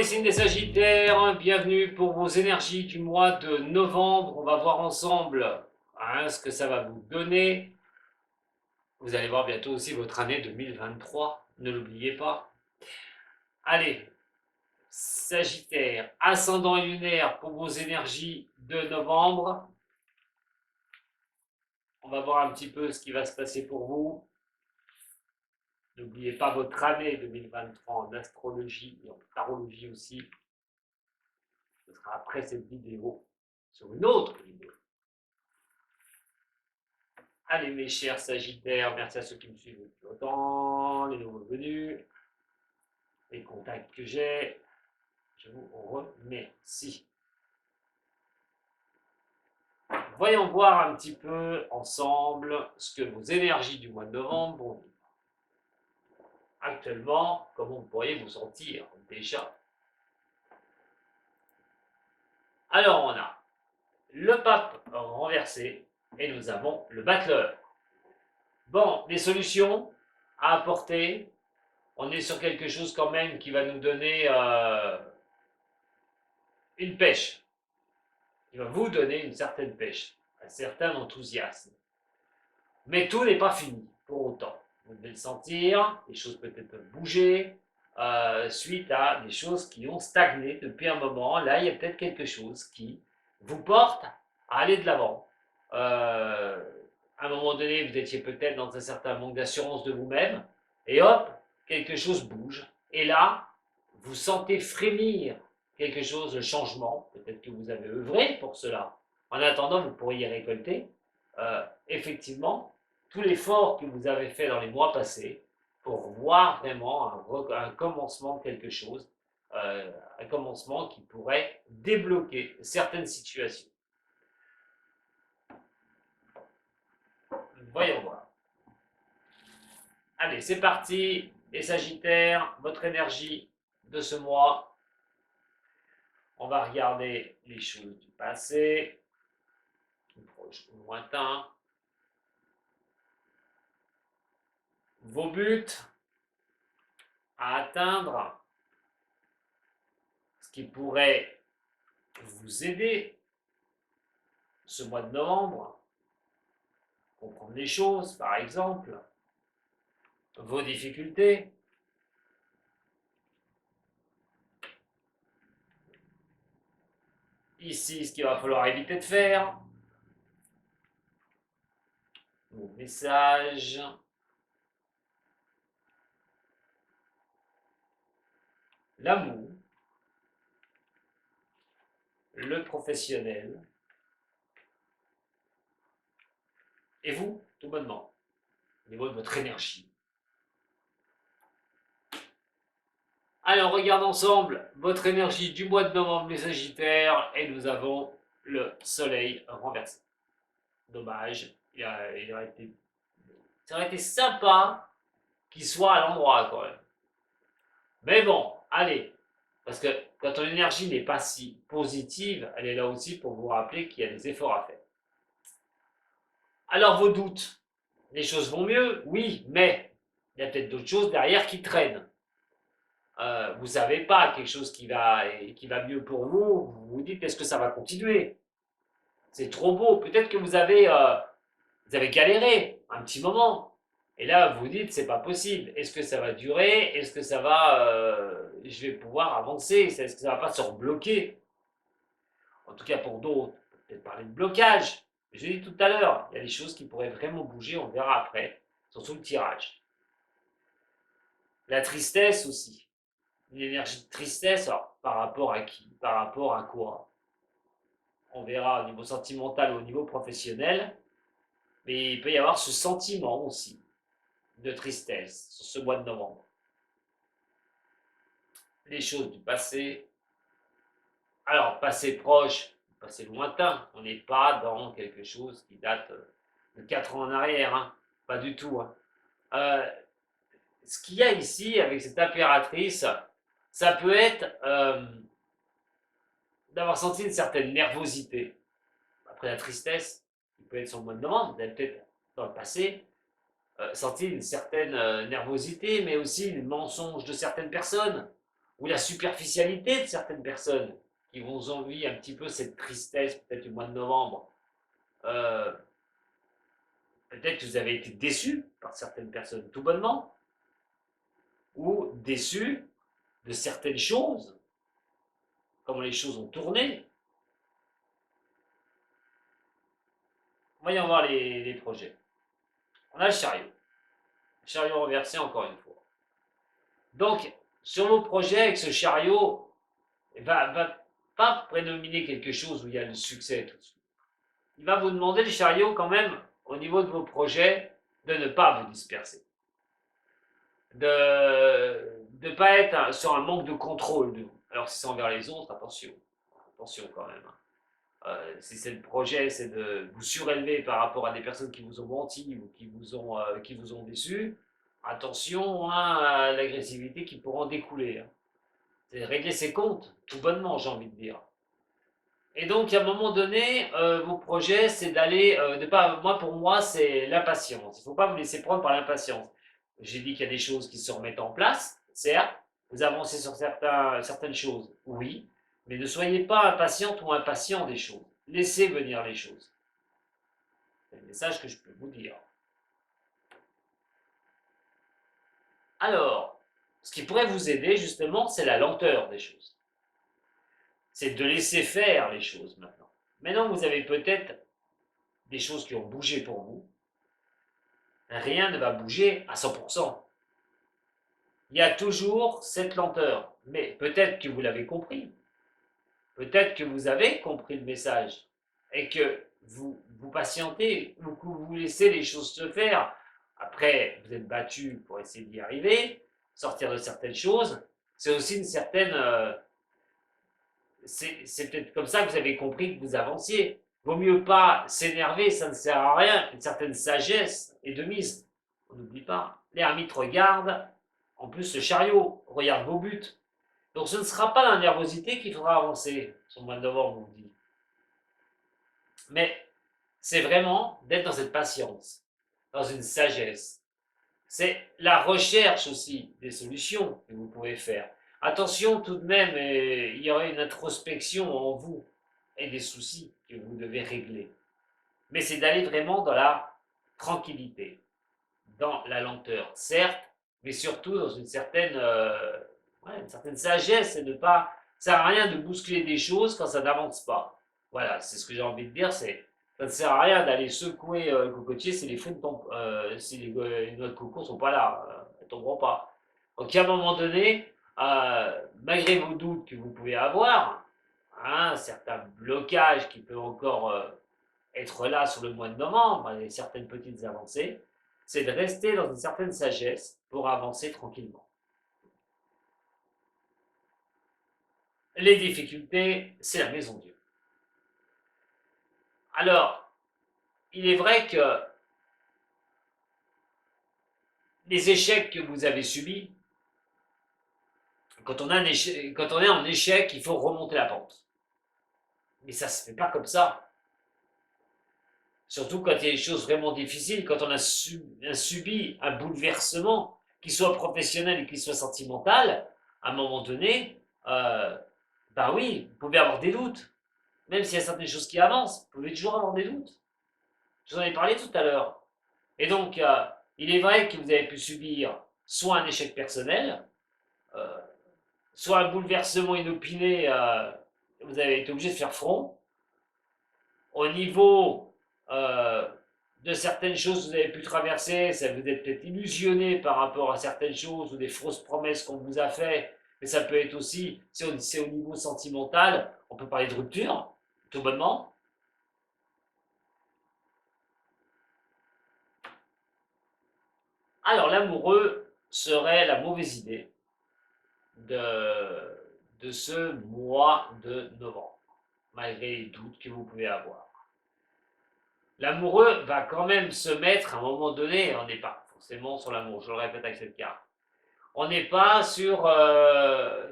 signes des Sagittaires, bienvenue pour vos énergies du mois de novembre. On va voir ensemble ce que ça va vous donner. Vous allez voir bientôt aussi votre année 2023, ne l'oubliez pas. Allez, Sagittaire, ascendant lunaire pour vos énergies de novembre. On va voir un petit peu ce qui va se passer pour vous. N'oubliez pas votre année 2023 en astrologie et en tarologie aussi. Ce sera après cette vidéo, sur une autre vidéo. Allez mes chers Sagittaires, merci à ceux qui me suivent depuis longtemps, les nouveaux venus, les contacts que j'ai, je vous remercie. Voyons voir un petit peu ensemble ce que vos énergies du mois de novembre vont vivre. Actuellement, comment vous pourriez vous sentir déjà? Alors on a le pape renversé et nous avons le battleur. Bon, les solutions à apporter, on est sur quelque chose quand même qui va nous donner une pêche, qui va vous donner une certaine pêche, un certain enthousiasme. Mais tout n'est pas fini pour autant. Vous devez le sentir, les choses peut-être peuvent bouger, suite à des choses qui ont stagné depuis un moment. Là, il y a peut-être quelque chose qui vous porte à aller de l'avant. À un moment donné, vous étiez peut-être dans un certain manque d'assurance de vous-même, et hop, quelque chose bouge. Et là, vous sentez frémir quelque chose, le changement. Peut-être que vous avez œuvré pour cela. En attendant, vous pourriez récolter effectivement tout l'effort que vous avez fait dans les mois passés pour voir vraiment un commencement de quelque chose, un commencement qui pourrait débloquer certaines situations. Voyons voir. Allez, c'est parti, les Sagittaires, votre énergie de ce mois. On va regarder les choses du passé, proche ou lointain. Vos buts à atteindre, ce qui pourrait vous aider ce mois de novembre, comprendre les choses, par exemple, vos difficultés. Ici, ce qu'il va falloir éviter de faire, vos messages, l'amour, le professionnel, et vous, tout bonnement, au niveau de votre énergie. Alors, on regarde ensemble votre énergie du mois de novembre, les Sagittaires, et nous avons le soleil renversé. Dommage, ça aurait été sympa qu'il soit à l'endroit quand même. Mais bon, allez, parce que quand ton énergie n'est pas si positive, elle est là aussi pour vous rappeler qu'il y a des efforts à faire. Alors vos doutes, les choses vont mieux, oui, mais il y a peut-être d'autres choses derrière qui traînent. Vous savez pas quelque chose qui va mieux pour vous, vous vous dites est-ce que ça va continuer? C'est trop beau, peut-être que vous avez galéré un petit moment, et là vous vous dites c'est pas possible, est-ce que ça va durer? Est-ce que ça va, je vais pouvoir avancer? Est-ce que ça va pas se rebloquer? En tout cas pour d'autres, on peut peut-être parler de blocage. Je l'ai dit tout à l'heure, il y a des choses qui pourraient vraiment bouger, on verra après, surtout le tirage. La tristesse aussi, une énergie de tristesse, alors, par rapport à qui? Par rapport à quoi? On verra au niveau sentimental ou au niveau professionnel, mais il peut y avoir ce sentiment aussi de tristesse sur ce mois de novembre. Les choses du passé, alors passé proche, passé lointain, on n'est pas dans quelque chose qui date de 4 ans en arrière, hein, pas du tout. Hein. Ce qu'il y a ici avec cette impératrice, ça peut être d'avoir senti une certaine nervosité. Après la tristesse, il peut être sur le mois de novembre, vous avez peut-être dans le passé senti une certaine nervosité, mais aussi le mensonge de certaines personnes. ou la superficialité de certaines personnes qui vous envient un petit peu cette tristesse, peut-être du mois de novembre. Euh, Peut-être que vous avez été déçu par certaines personnes, tout bonnement, ou déçu de certaines choses, comment les choses ont tourné. Voyons voir les projets. On a le chariot renversé encore une fois. Donc, sur vos projets avec ce chariot, va pas prédominer quelque chose où il y a le succès tout de suite. Il va vous demander le chariot quand même, au niveau de vos projets, de ne pas vous disperser. De ne pas être sur un manque de contrôle de vous. Alors si c'est envers les autres, attention. Attention quand même. Si c'est le projet, c'est de vous surélever par rapport à des personnes qui vous ont menti ou qui vous ont déçu, attention hein, à l'agressivité qui pourra en découler. Hein. C'est régler ses comptes, tout bonnement, j'ai envie de dire. Et donc, à un moment donné, vos projets, c'est d'aller, de pas, moi, pour moi, c'est l'impatience. Il ne faut pas vous laisser prendre par l'impatience. J'ai dit qu'il y a des choses qui se remettent en place, certes, vous avancez sur certaines choses, oui, mais ne soyez pas impatiente ou impatient des choses. Laissez venir les choses. C'est le message que je peux vous dire. Alors, ce qui pourrait vous aider, justement, c'est la lenteur des choses. C'est de laisser faire les choses maintenant. Maintenant, vous avez peut-être des choses qui ont bougé pour vous. Rien ne va bouger à 100%. Il y a toujours cette lenteur. Mais peut-être que vous l'avez compris. Peut-être que vous avez compris le message. Et que vous patientez ou que vous laissez les choses se faire. Après, vous êtes battu pour essayer d'y arriver, sortir de certaines choses. C'est aussi une certaine... c'est peut-être comme ça que vous avez compris que vous avanciez. Vaut mieux pas s'énerver, ça ne sert à rien. Une certaine sagesse est de mise. On n'oublie pas. L'ermite regarde, en plus le chariot regarde vos buts. Donc ce ne sera pas la nervosité qui fera avancer sur le mois de novembre, on vous dit. Mais c'est vraiment d'être dans cette patience, dans une sagesse. C'est la recherche aussi des solutions que vous pouvez faire. Attention tout de même, il y aurait une introspection en vous et des soucis que vous devez régler. Mais c'est d'aller vraiment dans la tranquillité, dans la lenteur, certes, mais surtout dans une certaine sagesse et de pas. Ça sert à rien de bousculer des choses quand ça n'avance pas. Voilà, c'est ce que j'ai envie de dire, ça ne sert à rien d'aller secouer le cocotier si les fruits si les noix de coco ne sont pas là, elles ne tomberont pas. Donc à un moment donné, malgré vos doutes que vous pouvez avoir, hein, certains blocages qui peuvent encore être là sur le mois de novembre, et certaines petites avancées, c'est de rester dans une certaine sagesse pour avancer tranquillement. Les difficultés, c'est la maison Dieu. Alors, il est vrai que les échecs que vous avez subis, quand on est en échec, il faut remonter la pente. Mais ça ne se fait pas comme ça. Surtout quand il y a des choses vraiment difficiles, quand on a subi un bouleversement, qu'il soit professionnel et qu'il soit sentimental, à un moment donné, ben oui, vous pouvez avoir des doutes. Même s'il y a certaines choses qui avancent, vous pouvez toujours avoir des doutes. Je vous en ai parlé tout à l'heure. Et donc, il est vrai que vous avez pu subir soit un échec personnel, euh, soit un bouleversement inopiné, vous avez été obligé de faire front. Au niveau de certaines choses que vous avez pu traverser, ça vous êtes peut-être illusionné par rapport à certaines choses ou des fausses promesses qu'on vous a fait, mais ça peut être aussi, c'est au niveau sentimental, on peut parler de rupture, tout bonnement. Alors l'amoureux serait la mauvaise idée de ce mois de novembre, malgré les doutes que vous pouvez avoir. L'amoureux va quand même se mettre à un moment donné, on n'est pas forcément sur l'amour, je le répète avec cette carte, on n'est pas sur la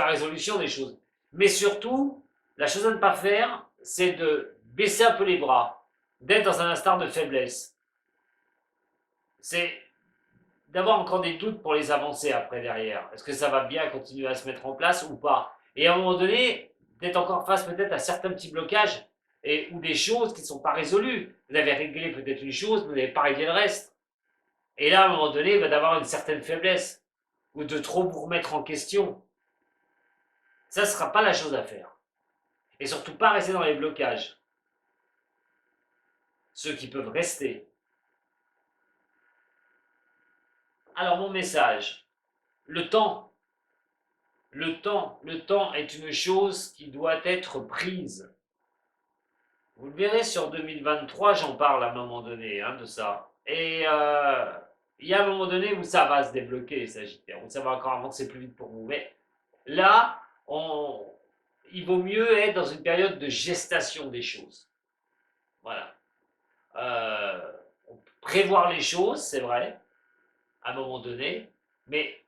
résolution des choses. Mais surtout, la chose à ne pas faire, c'est de baisser un peu les bras, d'être dans un instant de faiblesse. C'est d'avoir encore des doutes pour les avancer après derrière. Est-ce que ça va bien continuer à se mettre en place ou pas? Et à un moment donné, d'être encore face peut-être à certains petits blocages ou des choses qui ne sont pas résolues. Vous avez réglé peut-être une chose, vous n'avez pas réglé le reste. Et là, à un moment donné, d'avoir une certaine faiblesse ou de trop vous remettre en question. Ça ne sera pas la chose à faire. Et surtout pas rester dans les blocages. Ceux qui peuvent rester. Alors mon message, le temps. Le temps est une chose qui doit être prise. Vous le verrez sur 2023, j'en parle à un moment donné de ça. Et il y a un moment donné où ça va se débloquer, Sagittaire, où ça va encore avancer plus vite pour vous. Mais là, il vaut mieux être dans une période de gestation des choses. Voilà. Prévoir les choses, c'est vrai, à un moment donné, mais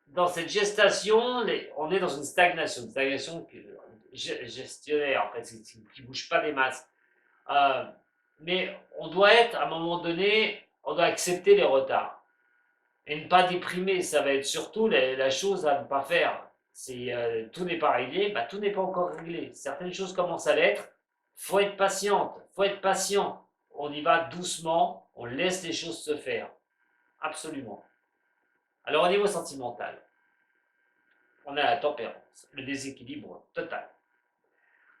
dans cette gestation, on est dans une stagnation gestionnaire, en fait, qui ne bouge pas des masses. Mais on doit être, à un moment donné, on doit accepter les retards et ne pas déprimer. Ça va être surtout la chose à ne pas faire. Si tout n'est pas réglé, tout n'est pas encore réglé. Certaines choses commencent à l'être. Faut être patiente, faut être patient. On y va doucement, on laisse les choses se faire. Absolument. Alors au niveau sentimental, on a la tempérance, le déséquilibre total.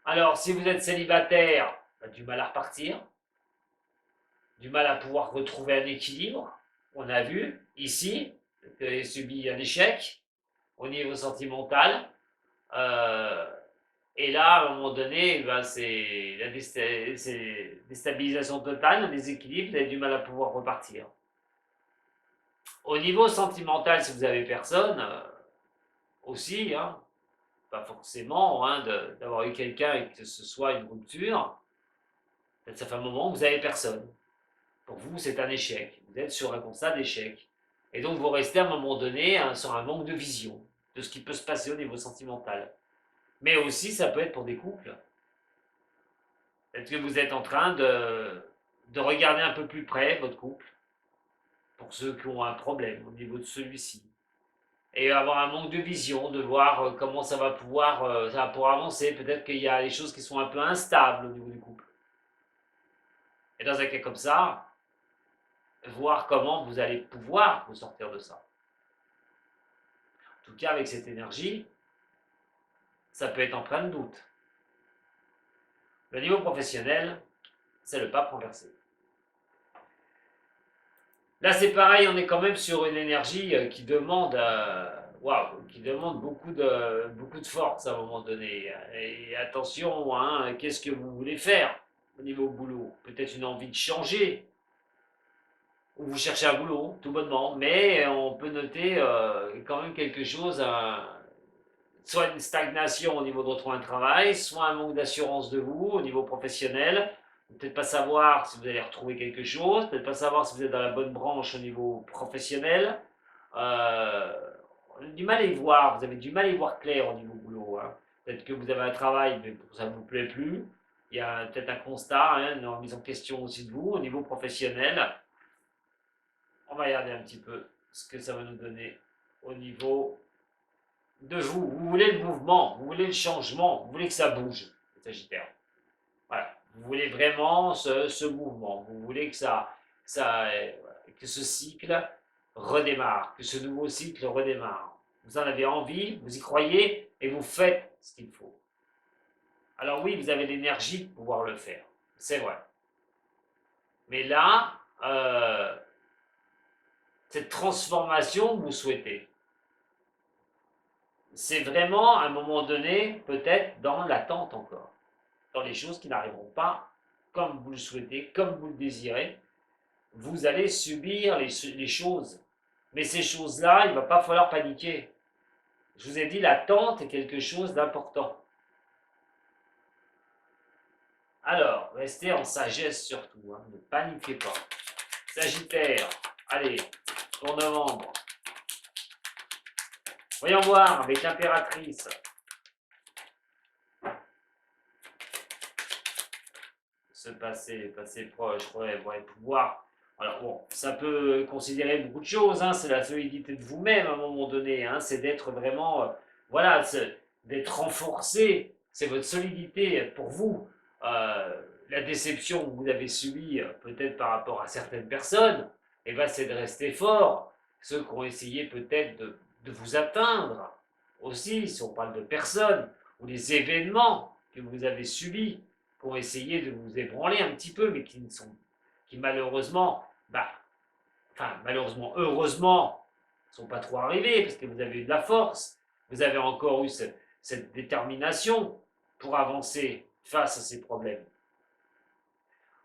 Alors si vous êtes célibataire, du mal à repartir, du mal à pouvoir retrouver un équilibre. On a vu ici que vous avez subi un échec au niveau sentimental. Et là, à un moment donné, c'est la déstabilisation totale, un déséquilibre, vous avez du mal à pouvoir repartir. Au niveau sentimental, si vous avez personne, aussi, pas forcément d'avoir eu quelqu'un et que ce soit une rupture, peut-être ça fait un moment que vous n'avez personne. Pour vous, c'est un échec. Vous êtes sur un constat d'échec. Et donc, vous restez à un moment donné sur un manque de vision de ce qui peut se passer au niveau sentimental. Mais aussi, ça peut être pour des couples. Peut-être que vous êtes en train de regarder un peu plus près votre couple, pour ceux qui ont un problème au niveau de celui-ci. Et avoir un manque de vision, de voir comment ça va pouvoir avancer. Peut-être qu'il y a des choses qui sont un peu instables au niveau du couple. Et dans un cas comme ça, voir comment vous allez pouvoir vous sortir de ça. En tout cas, avec cette énergie, ça peut être empreint de doute. Le niveau professionnel, c'est le pape renversé. Là, c'est pareil, on est quand même sur une énergie qui demande, qui demande beaucoup de force à un moment donné. Et attention, qu'est-ce que vous voulez faire au niveau boulot? Peut-être une envie de changer, ou vous cherchez un boulot, tout bonnement, mais on peut noter quand même quelque chose, soit une stagnation au niveau de retrouver un travail, soit un manque d'assurance de vous au niveau professionnel. Peut-être pas savoir si vous allez retrouver quelque chose, peut-être pas savoir si vous êtes dans la bonne branche au niveau professionnel. On a du mal à y voir, vous avez du mal à y voir clair au niveau boulot. Peut-être que vous avez un travail, mais ça ne vous plaît plus. Il y a peut-être un constat, une remise en question aussi de vous au niveau professionnel. On va regarder un petit peu ce que ça va nous donner au niveau de vous. Vous voulez le mouvement, vous voulez le changement, vous voulez que ça bouge, les Sagittaires. Voilà. Vous voulez vraiment ce mouvement, vous voulez que ce cycle redémarre, que ce nouveau cycle redémarre. Vous en avez envie, vous y croyez et vous faites ce qu'il faut. Alors oui, vous avez l'énergie de pouvoir le faire, c'est vrai. Mais là, cette transformation que vous souhaitez, c'est vraiment à un moment donné, peut-être dans l'attente encore, dans les choses qui n'arriveront pas comme vous le souhaitez, comme vous le désirez. Vous allez subir les choses. Mais ces choses-là, il ne va pas falloir paniquer. Je vous ai dit, l'attente est quelque chose d'important. Alors, restez en sagesse surtout, ne paniquez pas. Sagittaire, allez, pour novembre. Voyons voir avec l'impératrice. Se passer proche, ouais, pouvoir Alors bon, ça peut considérer beaucoup de choses, hein, c'est la solidité de vous-même à un moment donné, hein, c'est d'être vraiment, voilà, d'être renforcé, c'est votre solidité pour vous. La déception que vous avez subie, peut-être par rapport à certaines personnes, eh ben, c'est de rester fort. Ceux qui ont essayé peut-être de vous atteindre aussi, si on parle de personnes, ou des événements que vous avez subis, qui ont essayé de vous ébranler un petit peu, mais qui malheureusement bah, enfin, malheureusement, heureusement, ne sont pas trop arrivés parce que vous avez eu de la force, vous avez encore eu cette détermination pour avancer face à ces problèmes.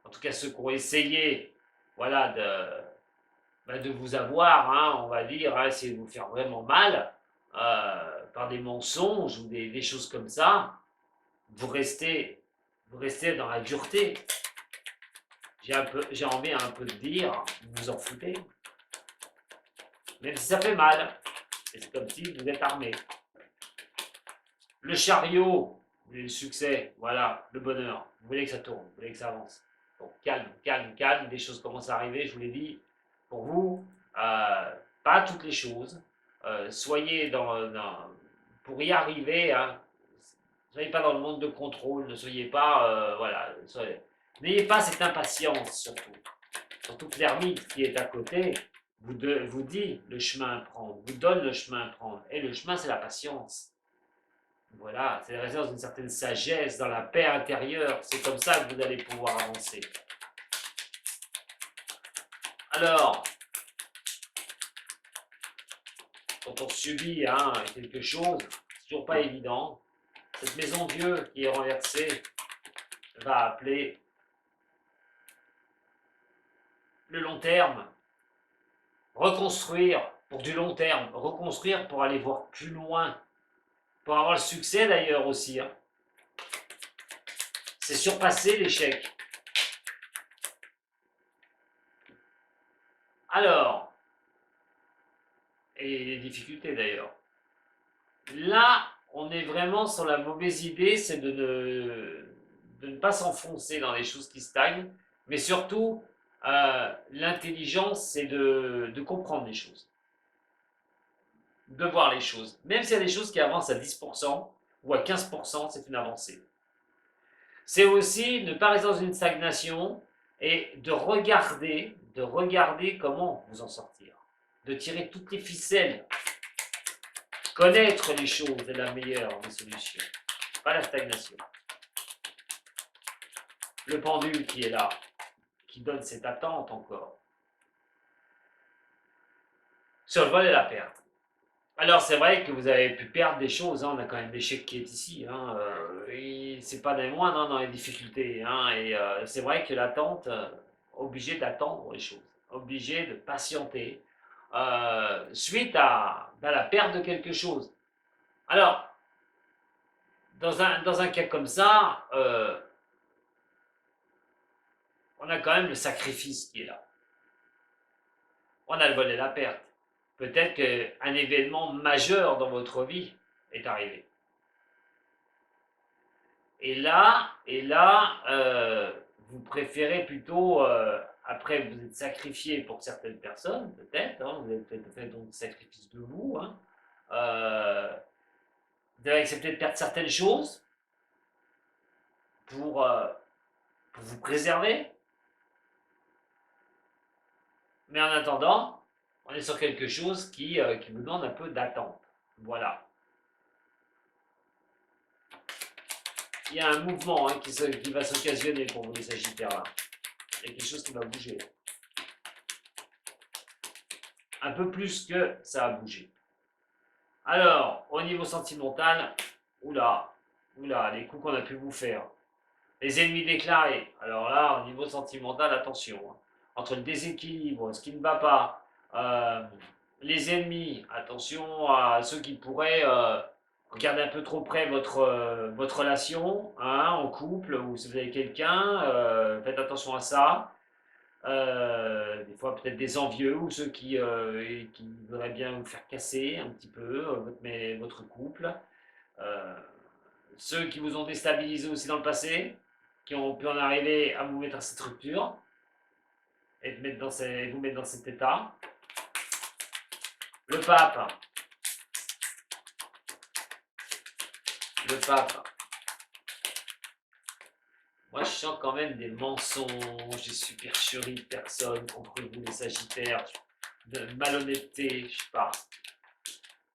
En tout cas, ceux qui ont essayé, voilà, de vous avoir, hein, on va dire, hein, essayer de vous faire vraiment mal par des mensonges ou des choses comme ça, vous restez, vous restez dans la dureté. J'ai envie un peu de dire, vous vous en foutez. Même si ça fait mal. C'est comme si vous êtes armé. Le chariot, le succès, voilà, le bonheur. Vous voulez que ça tourne, vous voulez que ça avance. Donc calme, calme, calme. Des choses commencent à arriver, je vous l'ai dit. Pour vous, pas toutes les choses. Soyez pour y arriver, hein, ne soyez pas dans le monde de contrôle, ne soyez pas, voilà, n'ayez pas cette impatience surtout. Surtout que l'ermite qui est à côté vous dit le chemin à prendre, vous donne le chemin à prendre. Et le chemin, c'est la patience. Voilà, c'est la résidence d'une certaine sagesse, dans la paix intérieure. C'est comme ça que vous allez pouvoir avancer. Alors, quand on subit quelque chose, c'est toujours pas évident. Cette maison Dieu qui est renversée va appeler le long terme, reconstruire pour du long terme, reconstruire pour aller voir plus loin, pour avoir le succès d'ailleurs aussi. Hein. C'est surpasser l'échec. Alors, et les difficultés d'ailleurs. Là, on est vraiment sur la mauvaise idée, c'est de ne pas s'enfoncer dans les choses qui stagnent, mais surtout, l'intelligence, c'est de comprendre les choses, de voir les choses. Même s'il y a des choses qui avancent à 10% ou à 15%, c'est une avancée. C'est aussi ne pas rester dans une stagnation et de regarder comment vous en sortir, de tirer toutes les ficelles. Connaître les choses est la meilleure des solutions, pas la stagnation. Le pendule qui est là, qui donne cette attente encore. Sur le vol et la perte. Alors c'est vrai que vous avez pu perdre des choses, hein, on a quand même l'échec qui est ici, hein, et c'est pas des moindres dans les difficultés, hein, et c'est vrai que l'attente, obligé d'attendre les choses, obligé de patienter, suite à la perte de quelque chose. Alors, dans un cas comme ça, on a quand même le sacrifice qui est là. On a le vol et la perte. Peut-être qu'un événement majeur dans votre vie est arrivé. Et là, vous préférez plutôt, après vous êtes sacrifié pour certaines personnes, peut-être, hein, vous avez peut-être fait donc sacrifice de vous, hein, vous avez accepté de perdre certaines choses pour, euh, pour vous préserver, mais en attendant, on est sur quelque chose qui vous demande un peu d'attente. Voilà. Il y a un mouvement qui va s'occasionner pour vous, les Sagittaires là. Il y a quelque chose qui va bouger. Un peu plus que ça a bougé. Alors, au niveau sentimental, oula, les coups qu'on a pu vous faire. Les ennemis déclarés. Alors là, au niveau sentimental, attention. Hein. Entre le déséquilibre, ce qui ne va pas, les ennemis, attention à ceux qui pourraient regarder un peu trop près votre relation, hein, en couple, ou si vous avez quelqu'un, faites attention à ça. Des fois peut-être des envieux ou ceux qui voudraient bien vous faire casser un petit peu votre couple. Euh, Ceux qui vous ont déstabilisé aussi dans le passé, qui ont pu en arriver à vous mettre à cette rupture. et de vous mettre dans cet état. Le pape. Le pape. Moi, je sens quand même des mensonges, des supercheries de personnes contre vous, les Sagittaires, de malhonnêteté, je sais pas.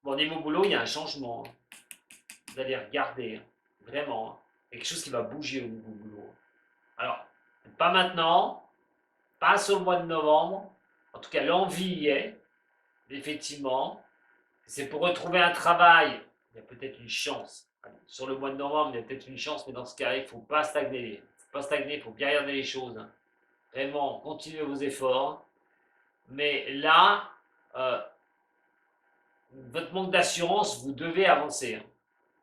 Bon, niveau boulot, il y a un changement. Vous allez regarder, vraiment. Quelque chose qui va bouger au niveau boulot. Alors, pas maintenant, pas sur le mois de novembre. En tout cas, l'envie y est, effectivement. C'est pour retrouver un travail. Il y a peut-être une chance. Sur le mois de novembre, il y a peut-être une chance, mais dans ce cas-là, il ne faut pas stagner. Il faut pas stagner, il faut bien regarder les choses. Vraiment, continuez vos efforts. Mais là, votre manque d'assurance, vous devez avancer.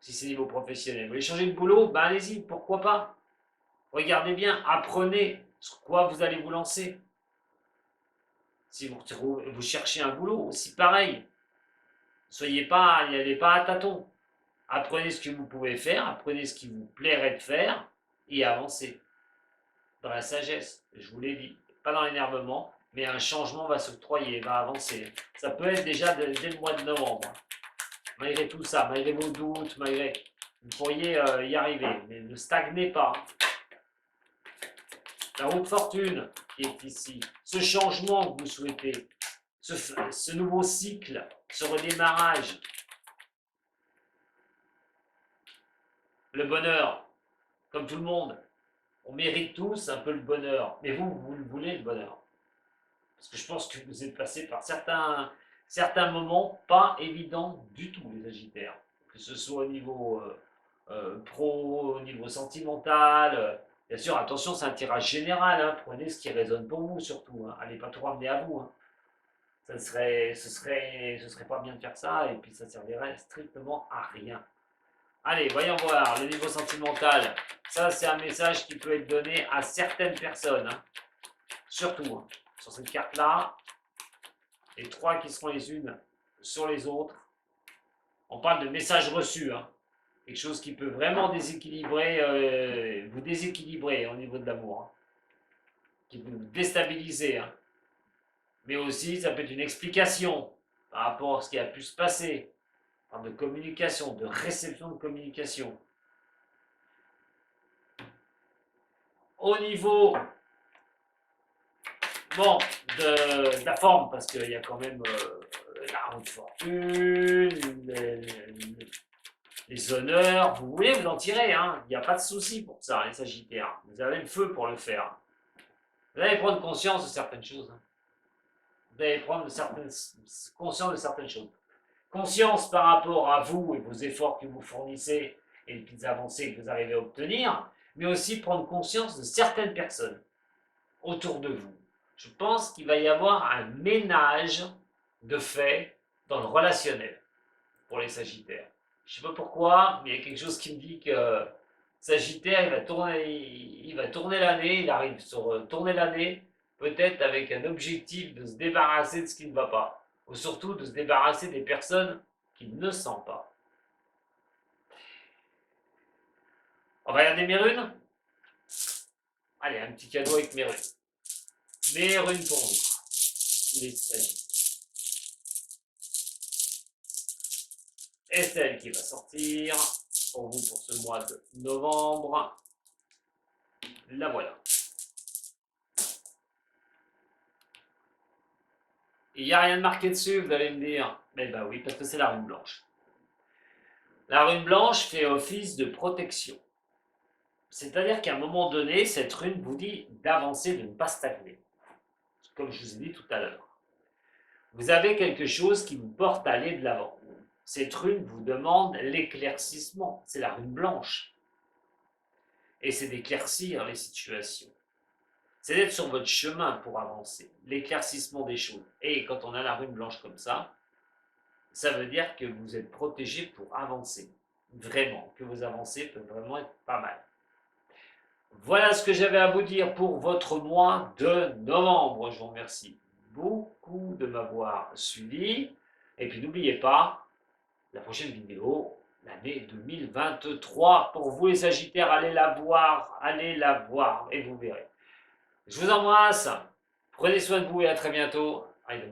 Si c'est niveau professionnel. Vous voulez changer de boulot, ben allez-y, pourquoi pas. Regardez bien, apprenez sur quoi vous allez vous lancer. Si vous cherchez un boulot, aussi pareil. N'y allez pas à tâtons. Apprenez ce que vous pouvez faire, apprenez ce qui vous plairait de faire et avancez. Dans la sagesse, je vous l'ai dit, pas dans l'énervement, mais un changement va s'octroyer, va avancer. Ça peut être déjà dès le mois de novembre. Malgré tout ça, malgré vos doutes, vous pourriez y arriver, mais ne stagnez pas. La roue de fortune qui est ici, ce changement que vous souhaitez, ce nouveau cycle, ce redémarrage, le bonheur, comme tout le monde, on mérite tous un peu le bonheur, mais vous le voulez le bonheur. Parce que je pense que vous êtes passé par certains moments pas évidents du tout, les Sagittaires. Que ce soit au niveau pro, au niveau sentimental. Bien sûr, attention, c'est un tirage général. Hein. Prenez ce qui résonne pour vous, surtout. Hein. Allez pas tout ramener à vous. Hein. Ce serait pas bien de faire ça, et puis ça servirait strictement à rien. Allez, voyons voir le niveau sentimental. Ça, c'est un message qui peut être donné à certaines personnes. Hein. Surtout, hein. Sur cette carte-là, les trois qui seront les unes sur les autres. On parle de message reçu. Hein. Quelque chose qui peut vraiment déséquilibrer, vous déséquilibrer au niveau de l'amour. Hein. Qui peut vous déstabiliser. Hein. Mais aussi, ça peut être une explication par rapport à ce qui a pu se passer. De communication, de réception de communication. Au niveau de la forme, parce qu'il y a quand même la roue de fortune, les honneurs, vous voulez vous en tirer, hein. Il n'y a pas de souci pour ça, les Sagittaires. Vous avez le feu pour le faire. Vous allez prendre conscience de certaines choses. Hein. Vous allez prendre conscience de certaines choses. Conscience par rapport à vous et vos efforts que vous fournissez et les petites avancées que vous arrivez à obtenir, mais aussi prendre conscience de certaines personnes autour de vous. Je pense qu'il va y avoir un ménage de fait dans le relationnel pour les Sagittaires. Je ne sais pas pourquoi, mais il y a quelque chose qui me dit que Sagittaire, il va tourner l'année, il arrive sur tourner l'année, peut-être avec un objectif de se débarrasser de ce qui ne va pas, ou surtout de se débarrasser des personnes qu'il ne sent pas. On va regarder mes runes. Allez, un petit cadeau avec mes runes. Mes runes pour vous, les Sagittaires. Et celle qui va sortir pour vous pour ce mois de novembre. La voilà. Il n'y a rien de marqué dessus, vous allez me dire. Eh bien oui, parce que c'est la rune blanche. La rune blanche fait office de protection. C'est-à-dire qu'à un moment donné, cette rune vous dit d'avancer, de ne pas stagner. Comme je vous ai dit tout à l'heure. Vous avez quelque chose qui vous porte à aller de l'avant. Cette rune vous demande l'éclaircissement. C'est la rune blanche. Et c'est d'éclaircir les situations. C'est d'être sur votre chemin pour avancer. L'éclaircissement des choses. Et quand on a la rune blanche comme ça veut dire que vous êtes protégé pour avancer. Vraiment, que vos avancées peuvent vraiment être pas mal. Voilà ce que j'avais à vous dire pour votre mois de novembre. Je vous remercie beaucoup de m'avoir suivi. Et puis n'oubliez pas, la prochaine vidéo, l'année 2023. Pour vous les Sagittaires, allez la voir et vous verrez. Je vous embrasse. Prenez soin de vous et à très bientôt. Allez,